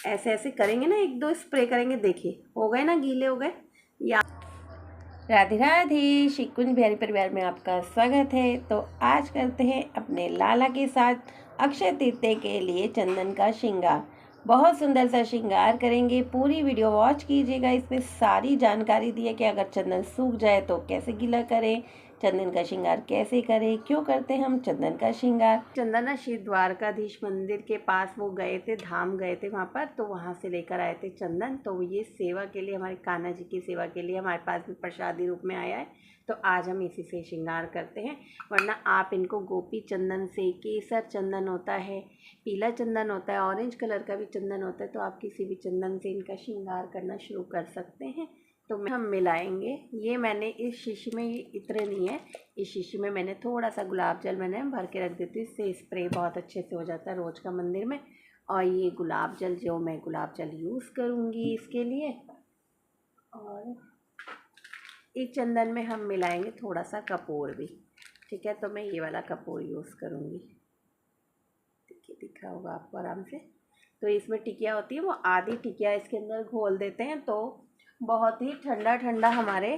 ऐसे ऐसे करेंगे ना, 1-2 स्प्रे करेंगे, देखिए हो गए ना, गीले हो गए। या राधे राधे, शिकुंज बिहारी परिवार में आपका स्वागत है। तो आज करते हैं अपने लाला के साथ अक्षय तृतीया के लिए चंदन का श्रृंगार। बहुत सुंदर सा श्रृंगार करेंगे, पूरी वीडियो वॉच कीजिएगा। इसमें सारी जानकारी दी है कि अगर चंदन सूख जाए तो कैसे गीला करें, चंदन का श्रृंगार कैसे करें, क्यों करते हैं हम चंदन का श्रृंगार। चंदन श्री द्वारकाधीश मंदिर के पास वो गए थे, धाम गए थे वहाँ पर, तो वहाँ से लेकर आए थे चंदन। तो ये सेवा के लिए, हमारे कान्हा जी की सेवा के लिए हमारे पास में प्रसादी रूप में आया है, तो आज हम इसी से श्रृंगार करते हैं। वरना आप इनको गोपी चंदन से, केसर चंदन होता है, पीला चंदन होता है, ऑरेंज कलर का भी चंदन होता है, तो आप किसी भी चंदन से इनका श्रृंगार करना शुरू कर सकते हैं। तो हम मिलाएंगे। ये मैंने इस शीशी में, ये इत्र नहीं है, इस शीशी में मैंने थोड़ा सा गुलाब जल मैंने भर के रख देती हूँ, इससे स्प्रे बहुत अच्छे से हो जाता है रोज़ का मंदिर में। और ये गुलाब जल, जो मैं गुलाब जल यूज़ करूँगी इसके लिए। और एक चंदन में हम मिलाएंगे थोड़ा सा कपूर भी, ठीक है। तो मैं ये वाला कपूर यूज़ करूँगी, देखिए दिख रहा होगा आपको आराम से। तो इसमें टिकिया होती है, वो आधी टिकिया इसके अंदर घोल देते हैं, तो बहुत ही ठंडा ठंडा हमारे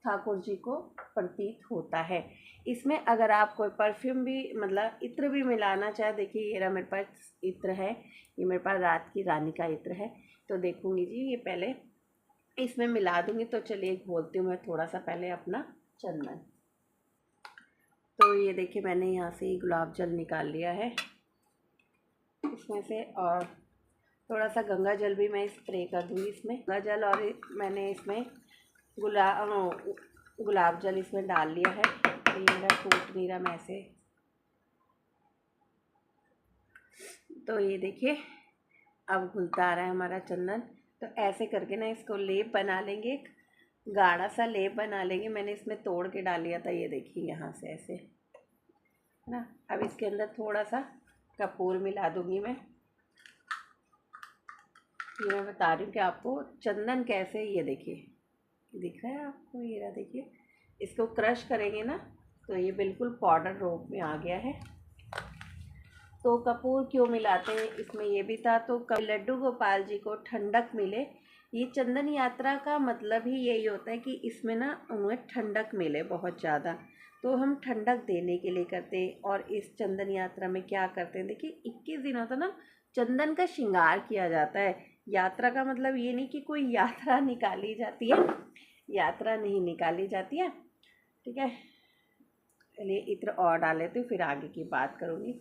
ठाकुर जी को प्रतीत होता है। इसमें अगर आप कोई परफ्यूम भी, मतलब इत्र भी मिलाना चाहे, देखिए ये रहा मेरे पास इत्र है, ये मेरे पास रात की रानी का इत्र है। तो देखूँगी जी, ये पहले इसमें मिला दूँगी। तो चलिए घोलती हूँ मैं थोड़ा सा पहले अपना चंदन। तो ये देखिए मैंने यहाँ से गुलाब जल निकाल लिया है इसमें से, और थोड़ा सा गंगा जल भी मैं स्प्रे कर दूँगी इसमें। गंगा जल और मैंने इसमें गुलाब जल इसमें डाल लिया है। तो ये मेरा टूट नहीं रहा मैं ऐसे। तो ये देखिए अब घुलता आ रहा है हमारा चंदन। तो ऐसे करके ना इसको लेप बना लेंगे, एक गाढ़ा सा लेप बना लेंगे। मैंने इसमें तोड़ के डाल लिया था, ये देखिए यहाँ से ऐसे, है ना। अब इसके अंदर थोड़ा सा कपूर मिला दूँगी मैं। ये मैं बता रही हूँ कि आपको चंदन कैसे, ये देखिए दिख रहा है आपको, ये रहा देखिए। इसको क्रश करेंगे ना तो ये बिल्कुल पाउडर रूप में आ गया है। तो कपूर क्यों मिलाते हैं इसमें, ये भी था। तो लड्डू गोपाल जी को ठंडक मिले, ये चंदन यात्रा का मतलब ही यही होता है कि इसमें ना उन्हें ठंडक मिले बहुत ज़्यादा। तो हम ठंडक देने के लिए करते हैं। और इस चंदन यात्रा में क्या करते हैं, देखिए 21 दिनों तक ना चंदन का श्रृंगार किया जाता है। यात्रा का मतलब ये नहीं कि कोई यात्रा निकाली जाती है, यात्रा नहीं निकाली जाती है, ठीक है। चलिए इत्र और डाल लेती हूँ, फिर आगे की बात करूँगी।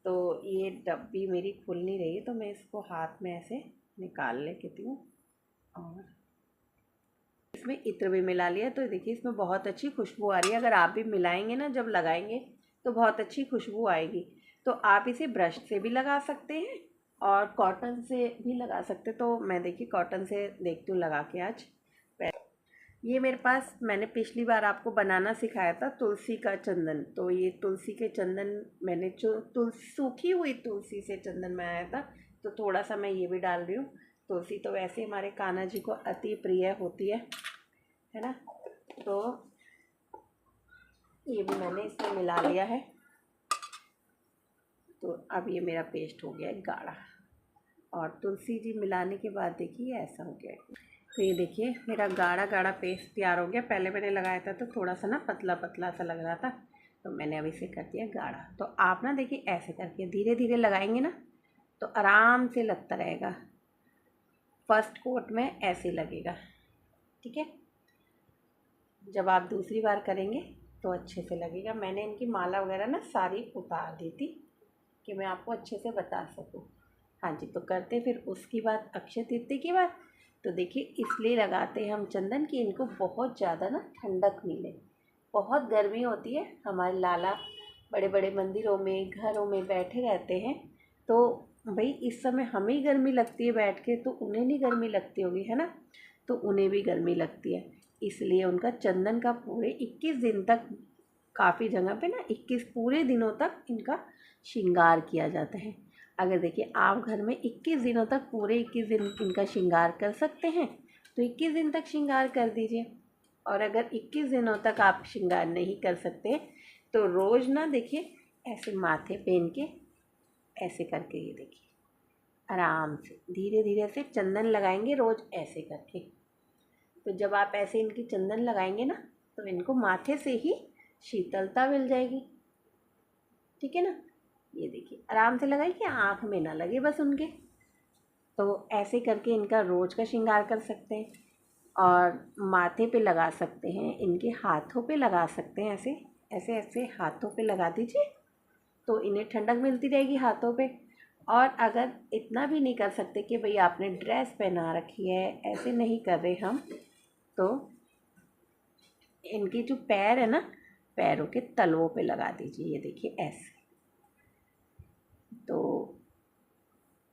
तो ये डब्बी मेरी खुल नहीं रही है, तो मैं इसको हाथ में ऐसे निकाल लेती हूँ। और इसमें इत्र भी मिला लिया। तो देखिए इसमें बहुत अच्छी खुशबू आ रही है। अगर आप भी मिलाएंगे ना, जब लगाएंगे तो बहुत अच्छी खुशबू आएगी। तो आप इसे ब्रश से भी लगा सकते हैं और कॉटन से भी लगा सकते। तो मैं देखिए कॉटन से देखती हूँ लगा के आज। ये मेरे पास, मैंने पिछली बार आपको बनाना सिखाया था तुलसी का चंदन। तो ये तुलसी के चंदन मैंने जो सूखी हुई तुलसी से चंदन बनाया था, तो थोड़ा सा मैं ये भी डाल रही हूँ। तुलसी तो वैसे हमारे कान्हा जी को अति प्रिय होती है ना। तो ये भी मैंने इसमें मिला लिया है। तो अब ये मेरा पेस्ट हो गया है गाढ़ा। और तुलसी जी मिलाने के बाद देखिए ऐसा हो गया है। तो ये देखिए मेरा गाढ़ा गाढ़ा पेस्ट तैयार हो गया। पहले मैंने लगाया था तो थोड़ा सा ना पतला पतला सा लग रहा था, तो मैंने अब इसे कर दिया गाढ़ा। तो आप ना देखिए ऐसे करके धीरे धीरे लगाएंगे ना तो आराम से लगता रहेगा। फर्स्ट कोट में ऐसे लगेगा, ठीक है। जब आप दूसरी बार करेंगे तो अच्छे से लगेगा। मैंने इनकी माला वगैरह ना सारी उतार दी थी कि मैं आपको अच्छे से बता सकूँ। हाँ जी, तो करते फिर उसकी बात अक्षय तृतीया की बात। तो देखिए इसलिए लगाते हैं हम चंदन कि इनको बहुत ज़्यादा ना ठंडक मिले। बहुत गर्मी होती है, हमारे लाला बड़े बड़े मंदिरों में, घरों में बैठे रहते हैं। तो भाई इस समय हमें ही गर्मी लगती है बैठ के, तो उन्हें नहीं गर्मी लगती होगी, है ना। तो उन्हें भी गर्मी लगती है, इसलिए उनका चंदन का पूरे 21 दिन तक, काफ़ी जगह पे ना 21 पूरे दिनों तक इनका श्रृंगार किया जाता है। अगर देखिए आप घर में 21 दिनों तक, पूरे 21 दिन इनका श्रृंगार कर सकते हैं तो 21 दिन तक श्रृंगार कर दीजिए। और अगर 21 दिनों तक आप श्रृंगार नहीं कर सकते तो रोज़ ना देखिए ऐसे माथे पहन के ऐसे करके, ये देखिए आराम से धीरे धीरे से चंदन लगाएंगे रोज़ ऐसे करके। तो जब आप ऐसे इनकी चंदन लगाएंगे ना तो इनको माथे से ही शीतलता मिल जाएगी। ठीक है ना, ये देखिए आराम से लगाइए, आँख में ना लगे बस उनके। तो ऐसे करके इनका रोज़ का श्रृंगार कर सकते हैं और माथे पे लगा सकते हैं, इनके हाथों पे लगा सकते हैं। ऐसे ऐसे ऐसे हाथों पे लगा दीजिए तो इन्हें ठंडक मिलती रहेगी हाथों पे। और अगर इतना भी नहीं कर सकते कि भाई आपने ड्रेस पहना रखी है, ऐसे नहीं कर रहे हम, तो इनके जो पैर है ना, पैरों के तलवों पे लगा दीजिए। ये देखिए ऐसे। तो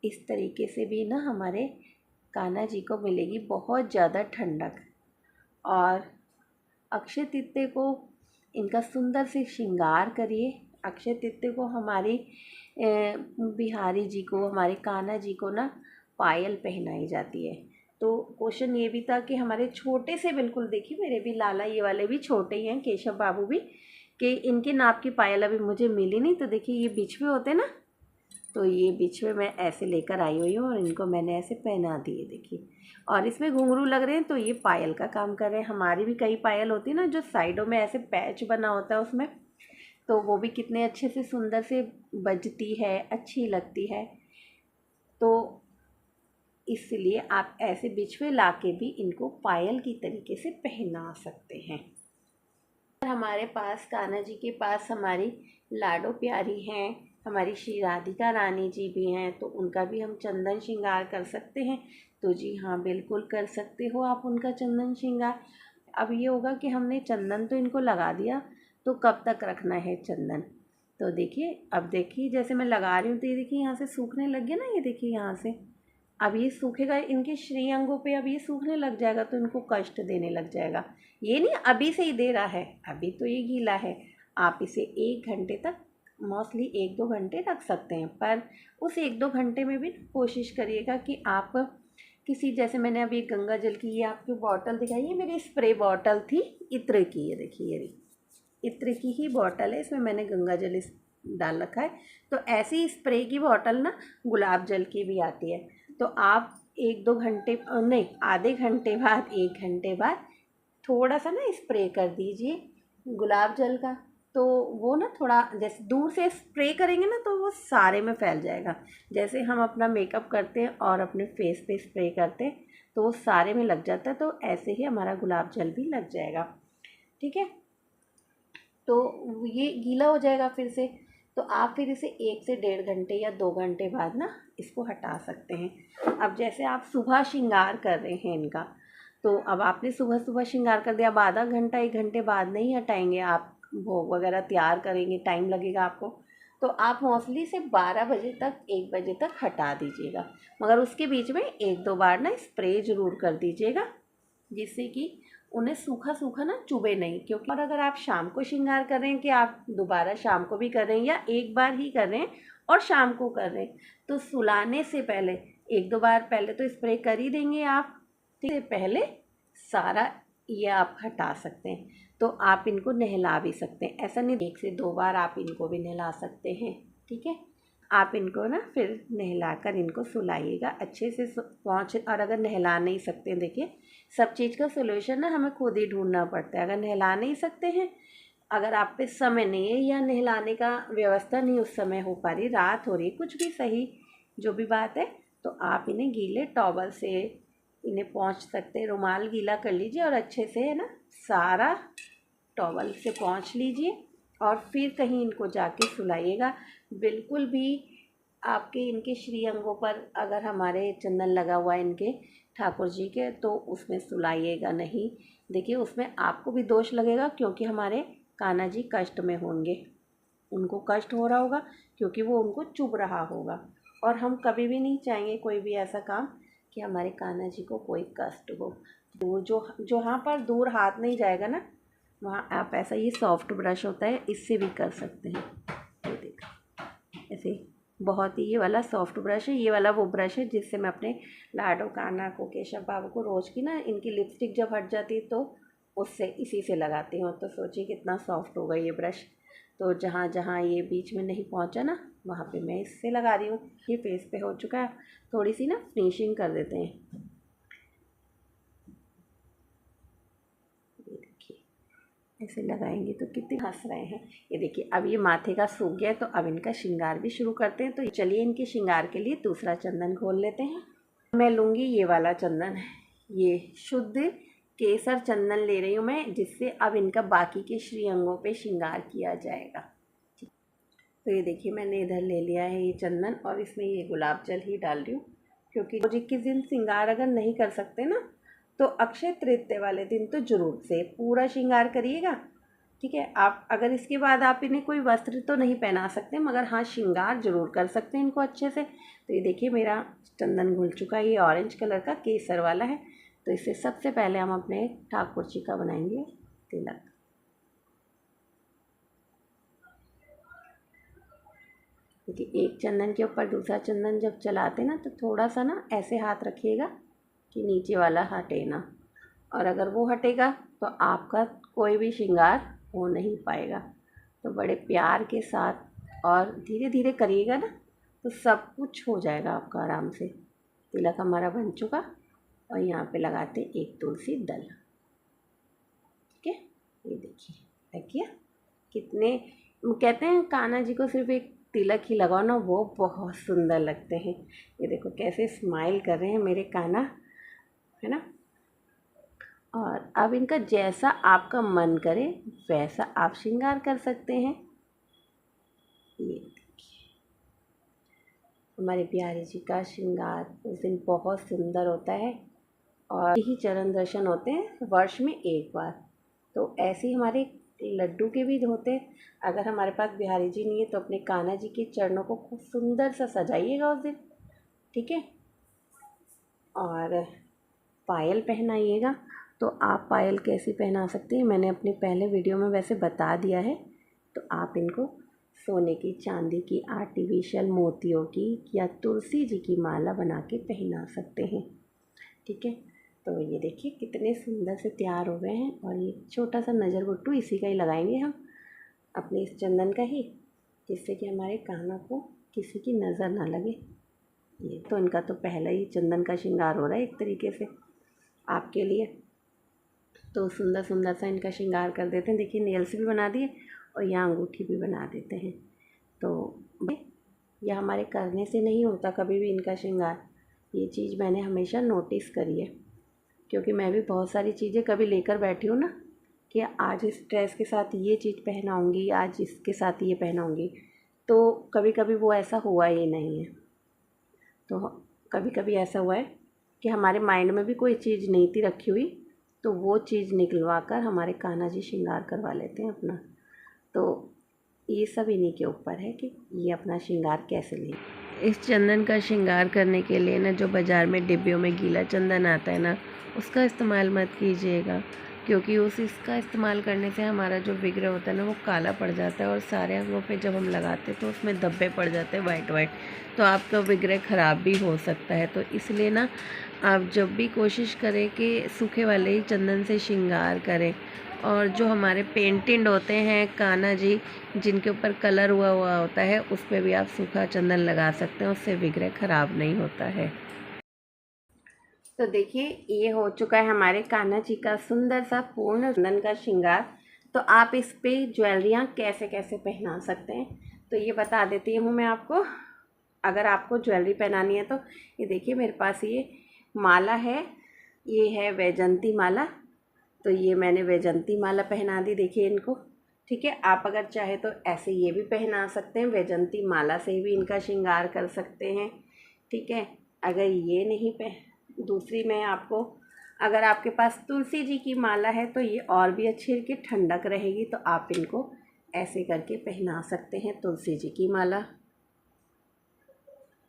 इस तरीके से भी ना हमारे कान्हा जी को मिलेगी बहुत ज़्यादा ठंडक। और अक्षय तृतीया को इनका सुंदर से श्रृंगार करिए। अक्षय तृतीया को हमारी बिहारी जी को, हमारे कान्हा जी को ना पायल पहनाई जाती है। तो क्वेश्चन ये भी था कि हमारे छोटे से, बिल्कुल देखिए मेरे भी लाला ये वाले भी छोटे ही हैं, केशव बाबू भी, कि इनके नाप की पायल अभी मुझे मिली नहीं। तो देखिए ये बिछवे होते ना, तो ये बिछवे मैं ऐसे लेकर आई हुई हूँ और इनको मैंने ऐसे पहना दिए देखिए। और इसमें घुंघरू लग रहे हैं तो ये पायल का काम कर रहे हैं। हमारी भी कई पायल होती है ना जो साइडों में ऐसे पैच बना होता है उसमें, तो वो भी कितने अच्छे से सुंदर से बजती है, अच्छी लगती है। तो इसलिए आप ऐसे बिछवे ला के भी इनको पायल की तरीके से पहना सकते हैं। हमारे पास कान्हा जी के पास हमारी लाडो प्यारी हैं, हमारी श्री राधिका रानी जी भी हैं, तो उनका भी हम चंदन श्रृंगार कर सकते हैं। तो जी हाँ, बिल्कुल कर सकते हो आप उनका चंदन श्रृंगार। अब ये होगा कि हमने चंदन तो इनको लगा दिया, तो कब तक रखना है चंदन। तो देखिए, अब देखिए जैसे मैं लगा रही हूँ तो ये देखिए यहाँ से सूखने लग गया ना, ये देखिए यहाँ से। अब ये सूखेगा इनके श्री अंगों पे, अब ये सूखने लग जाएगा तो इनको कष्ट देने लग जाएगा। ये नहीं अभी से ही दे रहा है, अभी तो ये गीला है। आप इसे 1 घंटे तक, मोस्टली 1-2 घंटे रख सकते हैं, पर उस 1-2 घंटे में भी कोशिश करिएगा कि आप किसी, जैसे मैंने अभी गंगा जल की ये आपकी बॉटल दिखाई, ये मेरी स्प्रे बॉटल थी इत्र की, ये देखिए ये इत्र की ही बॉटल है, इसमें मैंने गंगा जल डाल रखा है। तो ऐसी स्प्रे की बॉटल ना गुलाब जल की भी आती है। तो आप 1-2 घंटे नहीं, आधे घंटे बाद, 1 घंटे बाद थोड़ा सा ना स्प्रे कर दीजिए गुलाब जल का। तो वो ना थोड़ा जैसे दूर से स्प्रे करेंगे ना तो वो सारे में फैल जाएगा। जैसे हम अपना मेकअप करते हैं और अपने फेस पे स्प्रे करते हैं तो वो सारे में लग जाता है, तो ऐसे ही हमारा गुलाब जल भी लग जाएगा। ठीक है, तो ये गीला हो जाएगा फिर से। तो आप फिर इसे 1 से 1.5 घंटे या 2 घंटे बाद ना इसको हटा सकते हैं। अब जैसे आप सुबह श्रृंगार कर रहे हैं इनका, तो अब आपने सुबह सुबह श्रृंगार कर दिया, अब आधा घंटा 1 घंटे बाद नहीं हटाएंगे आप, भोग वगैरह तैयार करेंगे, टाइम लगेगा आपको। तो आप मोस्टली से 12 बजे तक, 1 बजे तक हटा दीजिएगा, मगर उसके बीच में 1-2 बार ना स्प्रे ज़रूर कर दीजिएगा, जिससे कि उन्हें सूखा सूखा ना चुभे नहीं। क्योंकि और अगर आप शाम को श्रृंगार कर रहे हैं कि आप दोबारा शाम को भी कर रहे हैं या एक बार ही कर रहे हैं और शाम को कर रहे हैं, तो सुलाने से पहले 1-2 बार पहले तो स्प्रे कर ही देंगे आप, ठीक है, पहले सारा ये आप हटा सकते हैं। तो आप इनको नहला भी सकते हैं, ऐसा नहीं 1 से 2 बार आप इनको भी नहला सकते हैं। ठीक है, आप इनको ना फिर नहलाकर इनको सुलाइएगा अच्छे से पहुँच। और अगर नहला नहीं सकते हैं, देखिए सब चीज़ का सोल्यूशन ना हमें खुद ही ढूंढना पड़ता है। अगर नहला नहीं सकते हैं, अगर आप पे समय नहीं है या नहलाने का व्यवस्था नहीं उस समय हो पा रही, रात हो रही, कुछ भी सही जो भी बात है, तो आप इन्हें गीले टॉवल से इन्हें पोंछ सकते हैं। रुमाल गीला कर लीजिए और अच्छे से है ना सारा टॉवल से पोंछ लीजिए और फिर कहीं इनको जाके सुलाइएगा। बिल्कुल भी आपके इनके श्री अंगों पर अगर हमारे चंदन लगा हुआ है इनके ठाकुर जी के, तो उसमें सुलाइएगा नहीं। देखिए उसमें आपको भी दोष लगेगा, क्योंकि हमारे कान्हा जी कष्ट में होंगे, उनको कष्ट हो रहा होगा क्योंकि वो उनको चुभ रहा होगा। और हम कभी भी नहीं चाहेंगे कोई भी ऐसा काम कि हमारे कान्हा जी को कोई कष्ट हो। तो जो जहाँ पर दूर हाथ नहीं जाएगा ना, वहाँ आप ऐसा, ये सॉफ्ट ब्रश होता है, इससे भी कर सकते हैं। ये देखो ऐसे बहुत ही, ये वाला सॉफ्ट ब्रश है, ये वाला वो ब्रश है जिससे मैं अपने लाडो कान्हा को, केशव बाबू को रोज़ की ना इनकी लिपस्टिक जब हट जाती है तो उससे, इसी से लगाती हूँ। तो सोचिए कितना सॉफ्ट होगा ये ब्रश। तो जहाँ जहाँ ये बीच में नहीं पहुँचा ना, वहाँ पे मैं इससे लगा रही हूँ। ये फेस पे हो चुका है, थोड़ी सी ना फिनिशिंग कर देते हैं। ये देखिए ऐसे लगाएंगे तो कितने हंस रहे हैं। ये देखिए अब ये माथे का सूख गया है, तो अब इनका श्रृंगार भी शुरू करते हैं। तो चलिए इनके श्रृंगार के लिए दूसरा चंदन घोल लेते हैं। मैं लूँगी ये वाला चंदन, ये शुद्ध केसर चंदन ले रही हूँ मैं, जिससे अब इनका बाकी के श्रीअंगों पे श्रृंगार किया जाएगा। तो ये देखिए मैंने इधर ले लिया है ये चंदन, और इसमें ये गुलाब जल ही डाल रही हूँ, क्योंकि रोज के दिन श्रृंगार अगर नहीं कर सकते ना, तो अक्षय तृतीया वाले दिन तो जरूर से पूरा श्रृंगार करिएगा। ठीक है, आप अगर इसके बाद आप इन्हें कोई वस्त्र तो नहीं पहना सकते, मगर हाँ श्रृंगार जरूर कर सकते हैं इनको अच्छे से। तो ये देखिए मेरा चंदन घुल चुका है, ये ऑरेंज कलर का केसर वाला है। तो इससे सबसे पहले हम अपने ठाकुर जी का बनाएंगे तिलक। क्योंकि एक चंदन के ऊपर दूसरा चंदन जब चलाते ना, तो थोड़ा सा ना ऐसे हाथ रखिएगा कि नीचे वाला हटे ना, और अगर वो हटेगा तो आपका कोई भी श्रृंगार हो नहीं पाएगा। तो बड़े प्यार के साथ और धीरे धीरे करिएगा ना, तो सब कुछ हो जाएगा आपका आराम से। तिलक हमारा बन चुका, और यहाँ पे लगाते एक तुलसी दल। ठीक है, ये देखिए कितने, कहते हैं कान्हा जी को सिर्फ एक तिलक ही लगाओ ना, वो बहुत सुंदर लगते हैं। ये देखो कैसे स्माइल कर रहे हैं मेरे कान्हा, है ना। और अब इनका जैसा आपका मन करे वैसा आप श्रृंगार कर सकते हैं। ये देखिए हमारे बिहारी जी का श्रृंगार उस दिन बहुत सुंदर होता है, और यही चरण दर्शन होते हैं वर्ष में एक बार। तो ऐसे ही हमारे लड्डू के भी होते हैं। अगर हमारे पास बिहारी जी नहीं है तो अपने कान्हा जी के चरणों को खूब सुंदर सा सजाइएगा उस दिन। ठीक है, और पायल पहनाइएगा। तो आप पायल कैसे पहना सकते हैं मैंने अपने पहले वीडियो में वैसे बता दिया है। तो आप इनको सोने की, चांदी की, आर्टिफिशियल मोतियों की या तुलसी जी की माला बना के पहना सकते हैं। ठीक है, तो ये देखिए कितने सुंदर से तैयार हो गए हैं। और ये छोटा सा नज़र गुट्टू इसी का ही लगाएंगे हम, अपने इस चंदन का ही, जिससे कि हमारे कान्हा को किसी की नज़र ना लगे। ये तो इनका तो पहला ही चंदन का श्रृंगार हो रहा है एक तरीके से आपके लिए। तो सुंदर सुंदर सा इनका श्रृंगार कर देते हैं। देखिए नेल्स भी बना दिए और यहाँ अंगूठी भी बना देते हैं। तो यह हमारे करने से नहीं होता कभी भी इनका श्रृंगार, ये चीज़ मैंने हमेशा नोटिस करी है। क्योंकि मैं भी बहुत सारी चीज़ें कभी लेकर बैठी हूँ ना, कि आज इस ड्रेस के साथ ये चीज़ पहनाऊँगी, आज इसके साथ ये पहनाऊँगी, तो कभी कभी वो ऐसा हुआ ही नहीं है। तो कभी कभी ऐसा हुआ है कि हमारे माइंड में भी कोई चीज़ नहीं थी रखी हुई, तो वो चीज़ निकलवा कर हमारे कान्हा जी श्रृंगार करवा लेते हैं अपना। तो ये सब इन्हीं के ऊपर है कि ये अपना श्रृंगार कैसे लें। इस चंदन का श्रृंगार करने के लिए ना, जो बाज़ार में डिब्बियों में गीला चंदन आता है ना, उसका इस्तेमाल मत कीजिएगा। क्योंकि इसका इस्तेमाल करने से हमारा जो विग्रह होता है ना, वो काला पड़ जाता है, और सारे अंगों पे जब हम लगाते हैं तो उसमें धब्बे पड़ जाते हैं वाइट वाइट, तो आपका विग्रह ख़राब भी हो सकता है। तो इसलिए ना आप जब भी कोशिश करें कि सूखे वाले ही चंदन से श्रृंगार करें। और जो हमारे पेंटेड होते हैं कान्हा जी, जिनके ऊपर कलर हुआ होता है, उस पर भी आप सूखा चंदन लगा सकते हैं, उससे विग्रह ख़राब नहीं होता है। तो देखिए ये हो चुका है हमारे कान्हा जी का सुंदर सा पूर्ण चंदन का श्रृंगार। तो आप इस पे ज्वेलरियाँ कैसे कैसे पहना सकते हैं, तो ये बता देती हूँ मैं आपको। अगर आपको ज्वेलरी पहनानी है तो ये देखिए मेरे पास ये माला है, ये है वैजंती माला। तो ये मैंने वैजंती माला पहना दी, देखिए इनको। ठीक है, आप अगर चाहे तो ऐसे ये भी पहना सकते हैं, वैजंती माला से भी इनका श्रृंगार कर सकते हैं। ठीक है, अगर ये नहीं दूसरी मैं आपको, अगर आपके पास तुलसी जी की माला है तो ये और भी अच्छी की ठंडक रहेगी। तो आप इनको ऐसे करके पहना सकते हैं तुलसी जी की माला।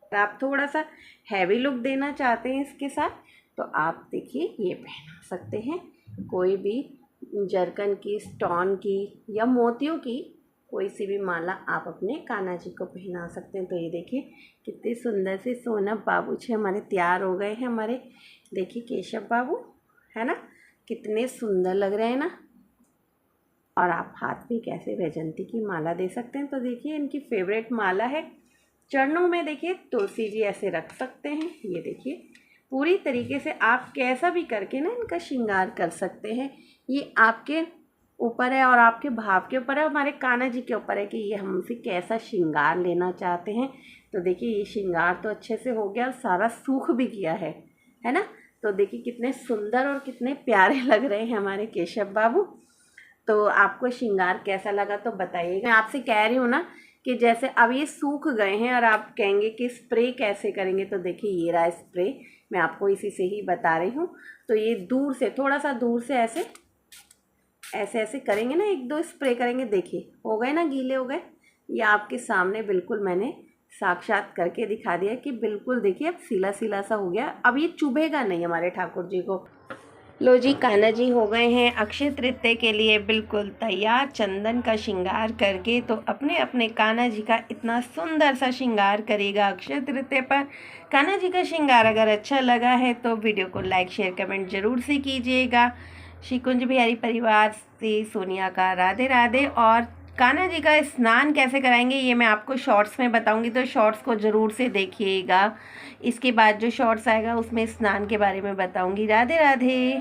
अगर आप थोड़ा सा हैवी लुक देना चाहते हैं इसके साथ, तो आप देखिए ये पहना सकते हैं। कोई भी जरकन की, स्टोन की या मोतियों की कोई सी भी माला आप अपने कान्हा जी को पहना सकते हैं। तो ये देखिए कितने सुंदर से सोना बाबू जी हमारे तैयार हो गए हैं। हमारे देखिए केशव बाबू, है ना, कितने सुंदर लग रहे हैं ना। और आप हाथ में कैसे वैजंती की माला दे सकते हैं। तो देखिए इनकी फेवरेट माला है, चरणों में देखिए तुलसी जी ऐसे रख सकते हैं। ये देखिए पूरी तरीके से आप कैसा भी करके ना इनका श्रृंगार कर सकते हैं। ये आपके ऊपर है और आपके भाव के ऊपर है, हमारे कान्हा जी के ऊपर है कि ये हमसे कैसा श्रृंगार लेना चाहते हैं। तो देखिए ये श्रृंगार तो अच्छे से हो गया और सारा सूख भी गया है ना। तो देखिए कितने सुंदर और कितने प्यारे लग रहे हैं हमारे केशव बाबू। तो आपको श्रृंगार कैसा लगा तो बताइएगा। मैं आपसे कह रही हूँ ना कि जैसे अब ये सूख गए हैं और आप कहेंगे कि स्प्रे कैसे करेंगे, तो देखिए ये रहा स्प्रे, मैं आपको इसी से ही बता रही हूँ। तो ये दूर से, थोड़ा सा दूर से ऐसे ऐसे ऐसे करेंगे ना, 1-2 स्प्रे करेंगे, देखिए हो गए ना, गीले हो गए। ये आपके सामने बिल्कुल मैंने साक्षात करके दिखा दिया कि बिल्कुल देखिए अब सीला सीला सा हो गया। अब ये चुभेगा नहीं हमारे ठाकुर जी को। लो जी, कान्हा जी हो गए हैं अक्षय तृतीया के लिए बिल्कुल तैयार, चंदन का श्रृंगार करके। तो अपने अपने कान्हा जी का इतना सुंदर सा श्रृंगार करेगा अक्षय तृतीया पर। कान्हा जी का श्रृंगार अगर अच्छा लगा है तो वीडियो को लाइक शेयर कमेंट जरूर से कीजिएगा। श्री कुंज बिहारी परिवार से सोनिया का राधे राधे। और कान्हा जी का स्नान कैसे कराएंगे ये मैं आपको शॉर्ट्स में बताऊंगी, तो शॉर्ट्स को ज़रूर से देखिएगा। इसके बाद जो शॉर्ट्स आएगा उसमें स्नान के बारे में बताऊंगी। राधे राधे।